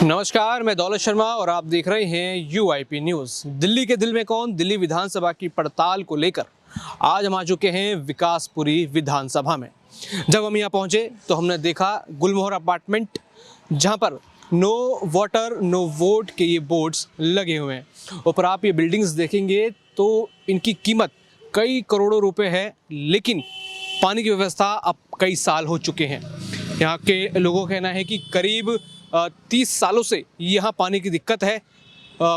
नमस्कार, मैं दौलत शर्मा और आप देख रहे हैं UIP न्यूज़। दिल्ली के दिल में कौन, दिल्ली विधानसभा की पड़ताल को लेकर आज हम आ चुके हैं विकासपुरी विधानसभा में। जब हम यहाँ पहुँचे तो हमने देखा गुलमोहर अपार्टमेंट, जहाँ पर नो वाटर नो वोट के ये बोर्ड्स लगे हुए हैं। ऊपर आप ये बिल्डिंग्स देखेंगे तो इनकी कीमत कई करोड़ों रुपए है, लेकिन पानी की व्यवस्था अब कई साल हो चुके हैं। यहाँ के लोगों का कहना है कि करीब 30 सालों से यहाँ पानी की दिक्कत है।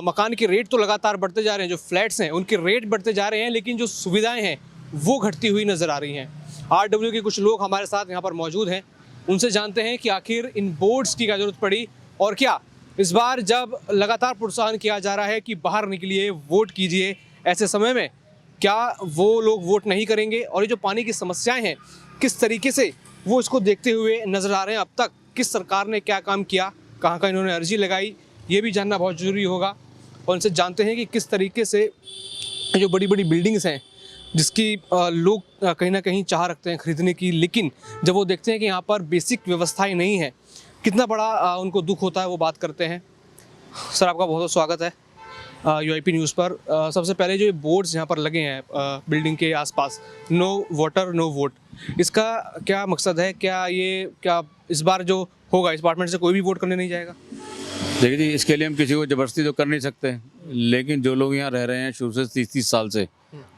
मकान के रेट तो लगातार बढ़ते जा रहे हैं, जो फ्लैट्स हैं उनके रेट बढ़ते जा रहे हैं, लेकिन जो सुविधाएं हैं वो घटती हुई नज़र आ रही हैं। RW के कुछ लोग हमारे साथ यहाँ पर मौजूद हैं, उनसे जानते हैं कि आखिर इन बोर्ड्स की क्या ज़रूरत पड़ी और क्या इस बार जब लगातार प्रोत्साहन किया जा रहा है कि बाहर निकलिए, वोट कीजिए, ऐसे समय में क्या वो लोग वोट नहीं करेंगे। और ये जो पानी की समस्याएँ हैं, किस तरीके से वो इसको देखते हुए नज़र आ रहे हैं। अब तक किस सरकार ने क्या काम किया, कहाँ का इन्होंने अर्जी लगाई, ये भी जानना बहुत ज़रूरी होगा। और उनसे जानते हैं कि किस तरीके से जो बड़ी बड़ी बिल्डिंग्स हैं जिसकी लोग कहीं ना कहीं चाह रखते हैं ख़रीदने की, लेकिन जब वो देखते हैं कि यहाँ पर बेसिक व्यवस्थाएं नहीं है, कितना बड़ा उनको दुख होता है, वो बात करते हैं। सर, आपका बहुत बहुत स्वागत है UIP न्यूज़ पर। सबसे पहले जो ये बोर्ड्स यहाँ पर लगे हैं बिल्डिंग के आसपास, नो वाटर नो वोट, इसका क्या मकसद है? क्या इस बार जो होगा इस अपार्टमेंट से कोई भी वोट करने नहीं जाएगा? देखिए जी, इसके लिए हम किसी को ज़बरदस्ती तो कर नहीं सकते, लेकिन जो लोग यहाँ रह रहे हैं शुरू से 30-30 साल से,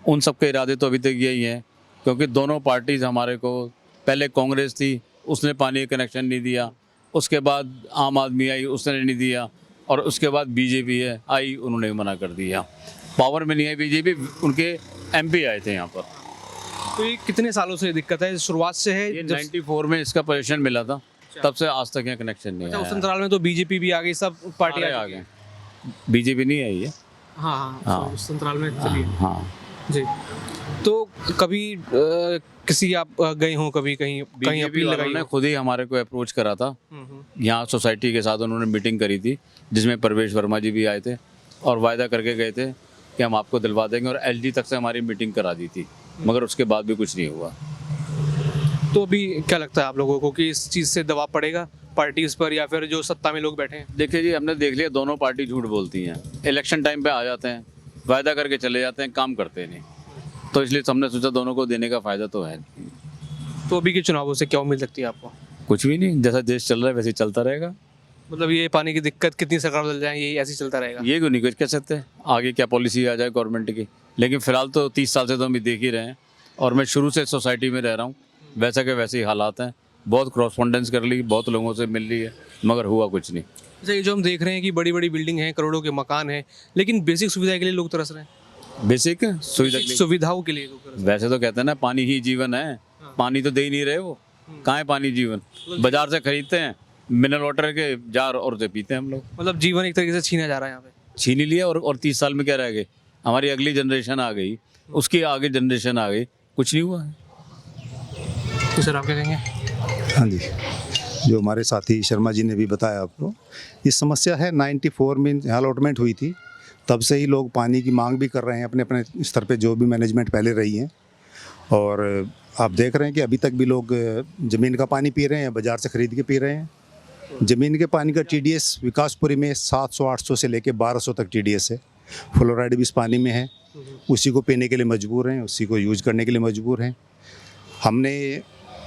उन सब के इरादे तो अभी तक यही हैं। क्योंकि दोनों पार्टीज़ हमारे को, पहले कांग्रेस थी, उसने पानी का कनेक्शन नहीं दिया, उसके बाद आम आदमी आई, उसने नहीं दिया, और उसके बाद BJP आई, उन्होंने मना कर दिया। पावर में नहीं आई BJP, उनके MP आए थे यहाँ पर। तो ये कितने सालों से दिक्कत है? शुरुआत से है? ये 94 में इसका पोजीशन मिला था, तब से आज तक यहाँ कनेक्शन नहीं उस आया। अंतराल में तो BJP भी आ गई, सब पार्टी आ गए, BJP नहीं आई है। हाँ, उस अंतराल में चलिए। हाँ जी, तो कभी किसी आप गए हों कभी कहीं अपील लगाई ने हो? खुद ही हमारे को अप्रोच करा था। यहाँ सोसाइटी के साथ उन्होंने मीटिंग करी थी, जिसमें परवेश वर्मा जी भी आए थे और वायदा करके गए थे कि हम आपको दिलवा देंगे, और LG तक से हमारी मीटिंग करा दी थी, मगर उसके बाद भी कुछ नहीं हुआ। तो अभी क्या लगता है आप लोगों को कि इस चीज़ से दबाव पड़ेगा पार्टीज पर, या फिर जो सत्ता में लोग बैठे हैं? देखिए जी, हमने देख लिया दोनों पार्टी झूठ बोलती हैं। इलेक्शन टाइम पे आ जाते हैं, वायदा करके चले जाते हैं, काम करते नहीं। तो इसलिए हमने सोचा दोनों को देने का फ़ायदा तो है। तो अभी के चुनावों से क्या उम्मीद लगती है आपको? कुछ भी नहीं, जैसा देश चल रहा है वैसे ही चलता रहेगा। मतलब ये पानी की दिक्कत कितनी सरकार बदल जाए, ये ऐसे ही चलता रहेगा? ये क्यों नहीं कुछ कह सकते, आगे क्या पॉलिसी आ जाए गवर्नमेंट की। लेकिन फिलहाल तो 30 साल से तो हम देख ही रहे हैं, और मैं शुरू से सोसाइटी में रह रहा हूँ, वैसा के वैसे ही हालात हैं। बहुत क्रॉसपॉन्डेंस कर ली, बहुत लोगों से मिल ली है, मगर हुआ कुछ नहीं। अच्छा, ये जो हम देख रहे हैं कि बड़ी बड़ी बिल्डिंग हैं, करोड़ों के मकान हैं, लेकिन बेसिक सुविधा के लिए लोग तरस रहे हैं। बेसिक सुविधाओं के लिए लोग तरस वैसे तो कहते हैं ना, पानी ही जीवन है। पानी तो दे ही नहीं रहे वो, कहाँ है पानी जीवन? बाजार से खरीदते हैं मिनरल वाटर के जार और उसे पीते हैं हम लोग। मतलब जीवन एक तरीके से छीना जा रहा है यहाँ पे। छीन ही लिया, और 30 साल में क्या रह गए? हमारी अगली जनरेशन आ गई, उसकी आगे जनरेशन आ गई, कुछ नहीं हुआ है। तो सर, आप क्या कहेंगे? हाँ जी, जो हमारे साथी शर्मा जी ने भी बताया आपको, ये समस्या है 94 में अलॉटमेंट हुई थी, तब से ही लोग पानी की मांग भी कर रहे हैं अपने अपने स्तर पे, जो भी मैनेजमेंट पहले रही हैं। और आप देख रहे हैं कि अभी तक भी लोग ज़मीन का पानी पी रहे हैं, बाज़ार से ख़रीद के पी रहे हैं। ज़मीन के पानी का TDS विकासपुरी में 700-800 से लेके 1200 तक TDS है। फ्लोराइड भी इस पानी में है, उसी को पीने के लिए मजबूर हैं, उसी को यूज करने के लिए मजबूर हैं। हमने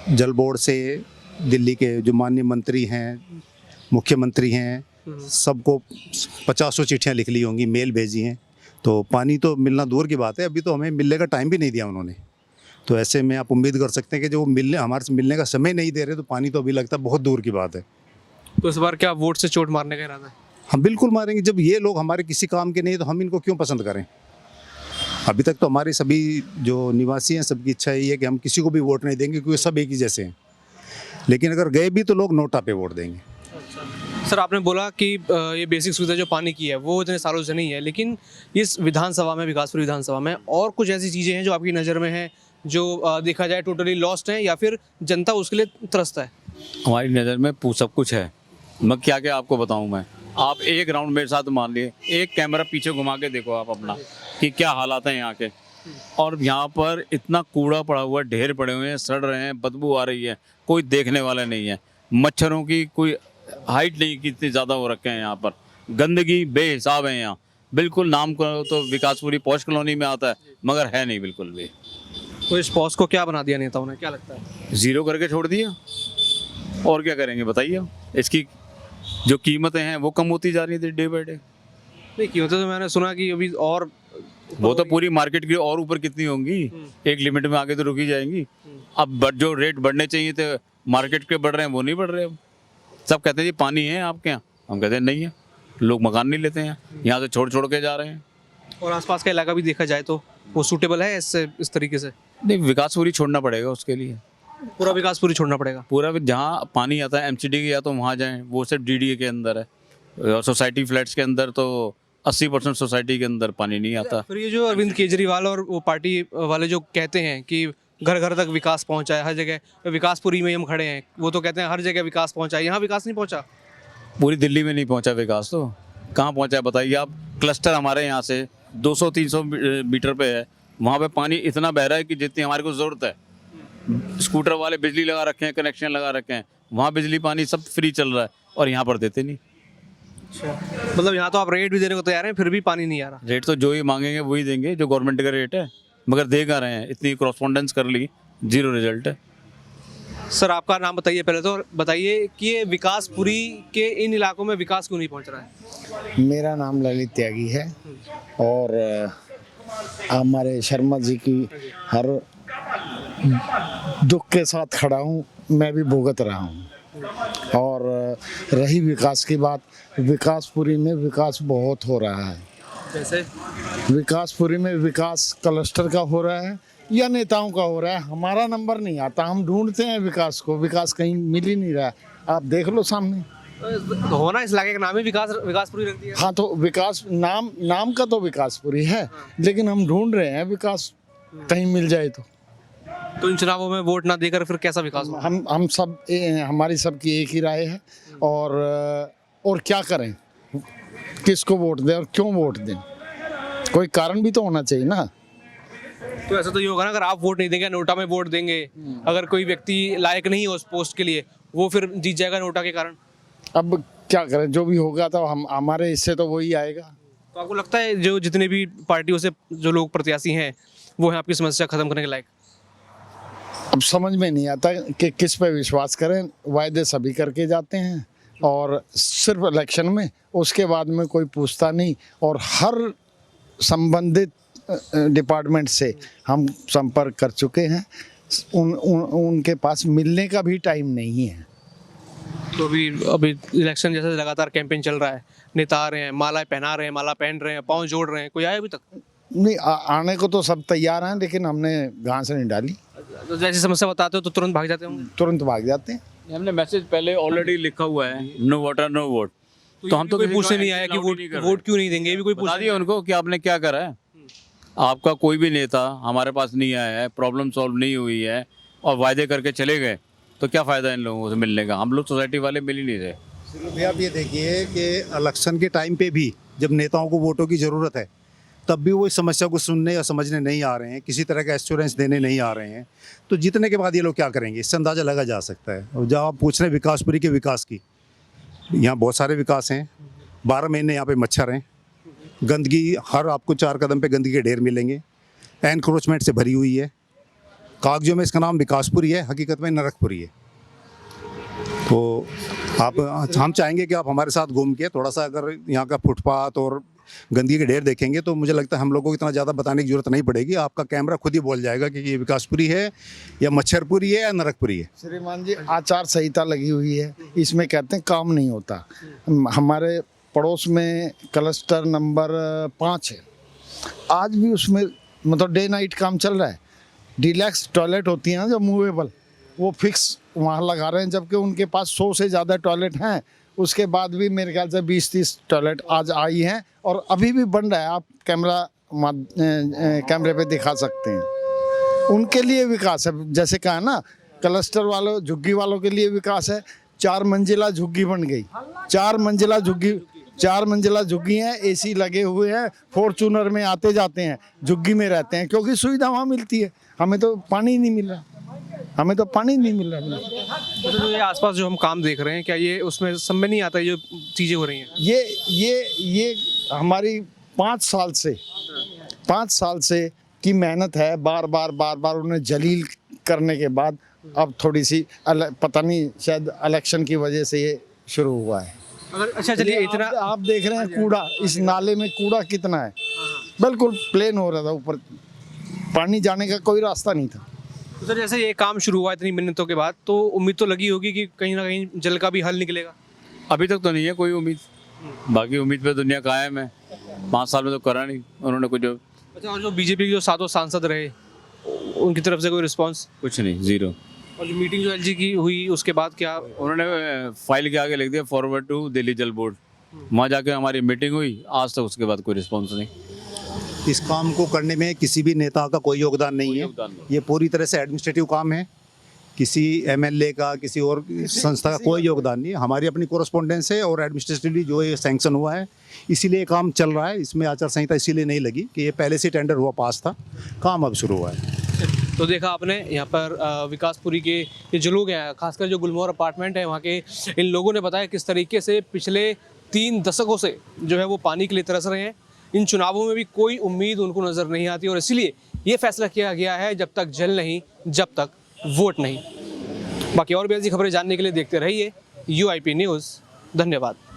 जल बोर्ड से दिल्ली के जो माननीय मंत्री हैं, मुख्यमंत्री हैं, सबको 50 चिट्ठियाँ लिख ली होंगी, मेल भेजी हैं। तो पानी तो मिलना दूर की बात है, अभी तो हमें मिलने का टाइम भी नहीं दिया उन्होंने। तो ऐसे में आप उम्मीद कर सकते हैं कि जो हमारे से मिलने का समय नहीं दे रहे, तो पानी तो अभी लगता है बहुत दूर की बात है। तो इस बार क्या वोट से चोट मारने का इरादा है? हम बिल्कुल मारेंगे। जब ये लोग हमारे किसी काम के नहीं, तो हम इनको क्यों पसंद करें? अभी तक तो हमारे सभी जो निवासी हैं, सबकी इच्छा यही है कि हम किसी को भी वोट नहीं देंगे, क्योंकि सब एक ही जैसे हैं। लेकिन अगर गए भी तो लोग नोटा पे वोट देंगे। सर, आपने बोला कि ये बेसिक सुविधा जो पानी की है वो इतने सालों से नहीं है, लेकिन इस विधानसभा में, विकासपुरी विधानसभा में, और कुछ ऐसी चीज़ें हैं जो आपकी नज़र में हैं जो देखा जाए टोटली लॉस्ट हैं, या फिर जनता उसके लिए त्रस्त है? हमारी नज़र में सब कुछ है। मैं क्या क्या आपको बताऊं मैं? आप एक राउंड मेरे साथ मान लिए, एक कैमरा पीछे घुमा के देखो आप अपना कि क्या हालात हैं यहाँ के। और यहाँ पर इतना कूड़ा पड़ा हुआ है, ढेर पड़े हुए हैं, सड़ रहे हैं, बदबू आ रही है, कोई देखने वाला नहीं है। मच्छरों की कोई हाइट नहीं कितनी ज़्यादा हो रखे हैं यहाँ पर, गंदगी बेहिसाब है यहाँ, बिल्कुल नाम को तो विकासपुरी पॉश कॉलोनी में आता है मगर है नहीं बिल्कुल भी। तो इस पॉज को क्या बना दिया नेताओं ने, क्या लगता है? ज़ीरो करके छोड़ दिया, और क्या करेंगे बताइए। इसकी जो कीमतें हैं वो कम होती जा रही थी डे बाई डे। नहीं, कीमतें तो मैंने सुना कि अभी और वो तो पूरी मार्केट की और ऊपर कितनी होंगी, एक लिमिट में आगे तो रुकी जाएंगी। अब जो रेट बढ़ने चाहिए थे मार्केट के बढ़ रहे हैं वो नहीं बढ़ रहे। अब सब कहते हैं जी पानी है आपके यहाँ, हम कहते हैं नहीं है, लोग मकान नहीं लेते हैं, यहाँ से छोड़ छोड़ के जा रहे हैं। और आसपास का इलाका भी देखा जाए तो वो सूटेबल है इससे, इस तरीके से? नहीं, विकासपुरी छोड़ना पड़ेगा उसके लिए, पूरा विकासपुरी छोड़ना पड़ेगा। पूरा जहाँ पानी आता है एमसीडी के या तो वहाँ जाएं, वो सिर्फ डीडीए के अंदर है। सोसाइटी फ्लैट्स के अंदर तो 80% सोसाइटी के अंदर पानी नहीं आता। फिर ये जो अरविंद केजरीवाल और वो पार्टी वाले जो कहते हैं कि घर घर तक विकास पहुंचा है, हर जगह विकासपुरी में हम खड़े हैं, वो तो कहते हैं हर जगह विकास पहुंचा है, यहाँ विकास नहीं पहुंचा। पूरी दिल्ली में नहीं पहुंचा विकास, तो कहाँ पहुंचा है बताइए आप। क्लस्टर हमारे यहाँ से 200-300 मीटर पे है, वहाँ पे पानी इतना बह रहा है कि जितनी हमारे को ज़रूरत है। स्कूटर वाले बिजली लगा रखे हैं, कनेक्शन लगा रखे हैं, वहाँ बिजली पानी सब फ्री चल रहा है और यहाँ पर देते नहीं। मतलब यहाँ तो आप रेट भी देने को तैयार हैं, फिर भी पानी नहीं आ रहा। रेट तो जो ही मांगेंगे वही देंगे, जो गवर्नमेंट का रेट है, मगर दे कहाँ रहे हैं। इतनी क्रॉसपॉन्डेंस कर ली, जीरो रिजल्ट है। सर आपका नाम बताइए पहले तो, बताइए कि ये विकासपुरी के इन इलाकों में विकास क्यों नहीं पहुँच रहा है? मेरा नाम ललित त्यागी है और हमारे शर्मा जी की हर दुख के साथ खड़ा हूँ, मैं भी भुगत रहा हूँ। और रही विकास की बात, विकासपुरी में विकास बहुत हो रहा है। जैसे विकासपुरी में विकास क्लस्टर का हो रहा है या नेताओं का हो रहा है, हमारा नंबर नहीं आता। हम ढूंढते हैं विकास को, विकास कहीं मिल ही नहीं रहा। आप देख लो सामने। तो होना इस इलाके का नाम ही विकासपुरी रख दिया। हाँ, तो विकास नाम का तो विकासपुरी है, लेकिन हम ढूंढ रहे हैं विकास कहीं मिल जाए तो इन चुनावों में वोट ना देकर फिर कैसा विकास होगा? हम सब हमारी सबकी एक ही राय है। और क्या करें, किसको वोट दें और क्यों वोट दें, कोई कारण भी तो होना चाहिए ना। तो ऐसा तो ये होगा ना, अगर आप वोट नहीं देंगे, नोटा में वोट देंगे, अगर कोई व्यक्ति लायक नहीं हो उस पोस्ट के लिए, वो फिर जीत जाएगा नोटा के कारण। अब क्या करें, जो भी होगा तो हमारे हिस्से तो वही आएगा। तो आपको लगता है जो जितने भी पार्टियों से जो लोग प्रत्याशी हैं वो है आपकी समस्या खत्म करने के लायक? अब समझ में नहीं आता कि किस पे विश्वास करें। वायदे सभी करके जाते हैं और सिर्फ इलेक्शन में, उसके बाद में कोई पूछता नहीं। और हर संबंधित डिपार्टमेंट से हम संपर्क कर चुके हैं, उनके पास मिलने का भी टाइम नहीं है। तो अभी इलेक्शन जैसे लगातार कैंपेन चल रहा है, नेता आ रहे हैं, माला पहना रहे हैं, माला पहन रहे हैं, पाँव जोड़ रहे हैं, कोई आया अभी तक? नहीं, आने को तो सब तैयार हैं, लेकिन हमने घास नहीं डाली। तो जैसी समस्या बताते हो तो तुरंत भाग जाते होंगे? तुरंत भाग जाते हैं। हमने मैसेज पहले ऑलरेडी लिखा हुआ है, नो वाटर नो वोट। तो हम तो कोई पूछने नहीं आया कि वोट क्यों नहीं देंगे, ये भी कोई पूछ बता दिए उनको कि आपने क्या करा है। आपका कोई भी नेता हमारे पास नहीं आया है, प्रॉब्लम सॉल्व नहीं हुई है और वायदे करके चले गए, तो क्या फ़ायदा इन लोगों से मिलने का। हम लोग सोसाइटी वाले मिल ही नहीं रहे। भैया आप ये देखिए कि इलेक्शन के टाइम पे भी जब नेताओं को वोटों की ज़रूरत है, तब भी वो इस समस्या को सुनने या समझने नहीं आ रहे हैं, किसी तरह का एश्योरेंस देने नहीं आ रहे हैं। तो जीतने के बाद ये लोग क्या करेंगे, इससे अंदाज़ा लगा जा सकता है। और जब आप पूछ रहे हैं विकासपुरी के विकास की, यहाँ बहुत सारे विकास हैं। 12 महीने यहाँ पे मच्छर हैं, गंदगी हर आपको 4 कदम पे गंदगी के ढेर मिलेंगे, एनक्रोचमेंट से भरी हुई है। कागजों में इसका नाम विकासपुरी है, हकीकत में नरकपुरी है। तो हम चाहेंगे कि आप हमारे साथ घूम के थोड़ा सा अगर यहाँ का फुटपाथ और गंदगी के ढेर देखेंगे तो मुझे लगता है हम लोगों को इतना ज़्यादा बताने की जरूरत नहीं पड़ेगी। आपका कैमरा खुद ही बोल जाएगा कि ये विकासपुरी है या मच्छरपुरी है या नरकपुरी है। श्रीमान जी, आचार संहिता लगी हुई है, इसमें कहते हैं काम नहीं होता। हमारे पड़ोस में क्लस्टर नंबर 5 है, आज भी उसमें मतलब डे नाइट काम चल रहा है। डिलैक्स टॉयलेट होती है ना जो मूवेबल, वो फिक्स वहाँ लगा रहे हैं, जबकि उनके पास 100 से ज़्यादा टॉयलेट हैं। उसके बाद भी मेरे ख्याल से 20-30 टॉयलेट आज आई हैं और अभी भी बन रहा है। आप कैमरे पे दिखा सकते हैं। उनके लिए विकास है, जैसे कहा ना, क्लस्टर वालों झुग्गी वालों के लिए विकास है। 4 मंजिला झुग्गी बन गई, 4 मंजिला झुग्गी हैं, एसी लगे हुए हैं, फॉर्चूनर में आते जाते हैं, झुग्गी में रहते हैं, क्योंकि सुविधा वहाँ मिलती है। हमें तो पानी ही नहीं मिल रहा। हमें तो पानी नहीं मिल रहा है। तो जो ये आसपास जो हम काम देख रहे हैं, क्या ये उसमें सब में नहीं आता ये जो चीज़ें हो रही हैं? ये हमारी 5 साल से की मेहनत है। बार बार उन्हें जलील करने के बाद अब थोड़ी सी पता नहीं शायद इलेक्शन की वजह से ये शुरू हुआ है। अगर अच्छा चलिए इतना आप देख रहे हैं कूड़ा, इस नाले में कूड़ा कितना है, बिल्कुल प्लेन हो रहा था, ऊपर पानी जाने का कोई रास्ता नहीं था। तो सर जैसे ये काम शुरू हुआ इतनी मिन्नतों के बाद, तो उम्मीद तो लगी होगी कि कहीं ना कहीं जल का भी हल निकलेगा। अभी तक तो नहीं है कोई उम्मीद, बाकी उम्मीद पे दुनिया कायम है। 5 साल में तो करा नहीं उन्होंने कुछ। अच्छा, और जो बीजेपी के जो 7 सांसद रहे उनकी तरफ से कोई रिस्पांस? कुछ नहीं, जीरो। और जो मीटिंग जो एलजी की हुई उसके बाद क्या? उन्होंने फाइल के आगे लिख दिया फॉरवर्ड टू दिल्ली जल बोर्ड। वहाँ जाके हमारी मीटिंग हुई, आज तक उसके बाद कोई रिस्पॉन्स नहीं। इस काम को करने में किसी भी नेता का कोई योगदान नहीं है। ये पूरी तरह से एडमिनिस्ट्रेटिव काम है, किसी एमएलए का, किसी और संस्था का कोई योगदान नहीं है। हमारी अपनी कोरस्पोंडेंस है और एडमिनिस्ट्रेटिवली जो ये सैंक्शन हुआ है इसीलिए ये काम चल रहा है। इसमें आचार संहिता इसीलिए नहीं लगी कि ये पहले से टेंडर हुआ, पास था, काम अब शुरू हुआ है। तो देखा आपने यहाँ पर विकासपुरी के ये जो लोग हैं, खासकर जो गुलमोहर अपार्टमेंट है वहाँ के इन लोगों ने बताया किस तरीके से पिछले 3 दशकों से जो है वो पानी के लिए तरस रहे हैं। इन चुनावों में भी कोई उम्मीद उनको नज़र नहीं आती और इसीलिए ये फैसला किया गया है जब तक जल नहीं, जब तक वोट नहीं। बाकी और भी ऐसी खबरें जानने के लिए देखते रहिए UIP न्यूज़। धन्यवाद।